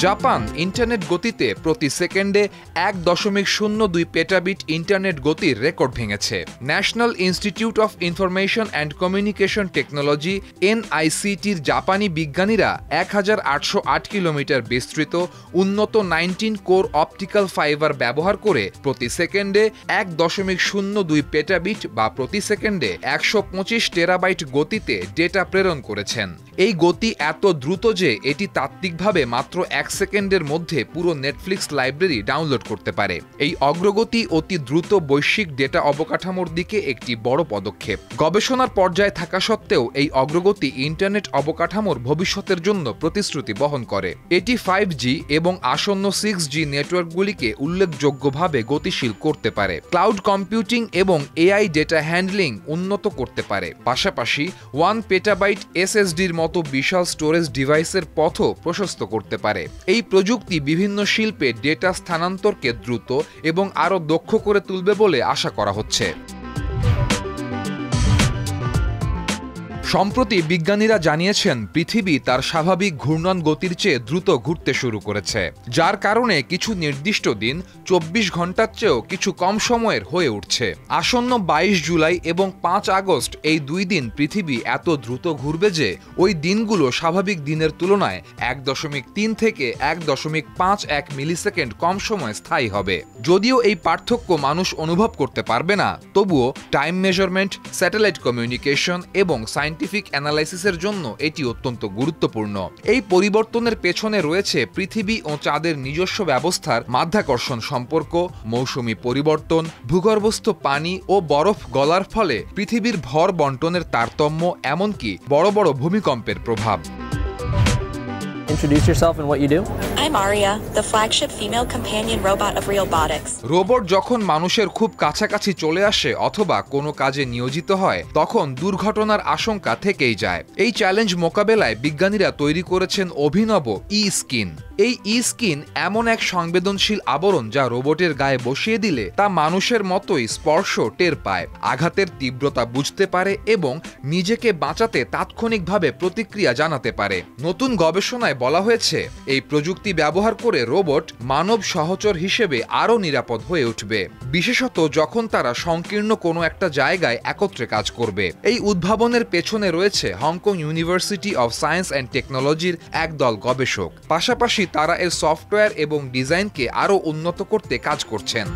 Japan internet গতিতে প্রতি সেকেন্ডে 1.02 পেটাবিট ইন্টারনেট গতির রেকর্ড ভেঙেছে। National Institute of Information and Communication Technology NICTর জাপানি বিজ্ঞানীরা 1808 কিলোমিটার বিস্তৃত উন্নত 19 কোর অপটিক্যাল ফাইবার ব্যবহার করে প্রতি সেকেন্ডে 1.02 পেটাবিট বা প্রতি সেকেন্ডে 125 টেরাবাইট গতিতে ডেটা প্রেরণ করেছেন। এই গতি এত দ্রুত যে এটি তাত্ত্বিকভাবে মাত্র 1 সেকেন্ডের মধ্যে পুরো নেটফ্লিক্স লাইব্রেরি ডাউনলোড করতে পারে। এই অগ্রগতি অতি দ্রুত বৈশ্বিক ডেটা অবকাঠামোর দিকে একটি বড় পদক্ষেপ। গবেষণার পর্যায়ে থাকা সত্ত্বেও এই অগ্রগতি ইন্টারনেট অবকাঠামোর ভবিষ্যতের জন্য প্রতিশ্রুতি বহন করে। এটি 5G এবং আসন্ন 6G নেটওয়ার্কগুলিকে উল্লেখযোগ্যভাবে গতিশীল করতে পারে, ক্লাউড কম্পিউটিং এবং AI ডেটা হ্যান্ডলিং উন্নত করতে পারে, পাশাপাশি 1 পেটাবাইট SSDর মতো বিশাল স্টোরেজ ডিভাইসের পথও প্রশস্ত করতে পারে। এই প্রযুক্তি বিভিন্ন শিল্পে ডেটা স্থানান্তরকে দ্রুত এবং আরও দক্ষ করে তুলবে বলে আশা করা হচ্ছে। সম্প্রতি বিজ্ঞানীরা জানিয়েছেন পৃথিবী তার স্বাভাবিক ঘূর্ণন গতির চেয়ে দ্রুত ঘুরতে শুরু করেছে, যার কারণে কিছু নির্দিষ্ট দিন 24 ঘন্টার চেয়েও কিছু কম সময়ের হয়ে উঠছে। আসন্ন 22 জুলাই এবং 5 আগস্ট এই 2 দিন পৃথিবী এত দ্রুত ঘুরবে যে ওই দিনগুলো স্বাভাবিক দিনের তুলনায় 1.3 থেকে 1.51 মিলিসেকেন্ড কম সময় স্থায়ী হবে। যদিও এই পার্থক্য মানুষ অনুভব করতে পারবে না, তবুও টাইম মেজারমেন্ট, স্যাটেলাইট কমিউনিকেশন এবং সায়েন্টিফিক অ্যানালাইসিসের জন্য এটি অত্যন্ত গুরুত্বপূর্ণ। এই পরিবর্তনের পেছনে রয়েছে পৃথিবী ও চাঁদের নিজস্ব ব্যবস্থার মাধ্যাকর্ষণ সম্পর্ক, মৌসুমি পরিবর্তন, ভূগর্ভস্থ পানি ও বরফ গলার ফলে পৃথিবীর ভর বন্টনের তারতম্য, এমনকি বড় বড় ভূমিকম্পের প্রভাব। Introduce yourself and what you do. I'm Aria, the flagship female companion robot of Realbotics. Robot যখন মানুষের খুব কাছাকাছি চলে আসে অথবা কোনো কাজে নিয়োজিত হয়, তখন দুর্ঘটনার আশঙ্কা থেকেই যায়। এই চ্যালেঞ্জ মোকাবেলায় বিজ্ঞানীরা তৈরি করেছেন অভিনব ই-স্কিন। এই ই-স্কিন এমন এক সংবেদনশীল আবরণ যা রোবটের গায়ে বসিয়ে দিলে তা মানুষের মতোই স্পর্শ টের পায়, আঘাতের তীব্রতা বুঝতে পারে এবং নিজেকে বাঁচাতে তাৎক্ষণিকভাবে প্রতিক্রিয়া জানাতে পারে। নতুন গবেষণায় বলা হয়েছে এই প্রযুক্তি ব্যবহার করে রোবট মানব সহচর হিসেবে আরও নিরাপদ হয়ে উঠবে, বিশেষত যখন তারা সংকীর্ণ কোনো একটা জায়গায় একত্রে কাজ করবে। এই উদ্ভাবনের পেছনে রয়েছে Hong Kong university of science and টেকনোলজির একদল গবেষক। পাশাপাশি তারা এর সফটওয়্যার এবং ডিজাইনকে আরও উন্নত করতে কাজ করছেন।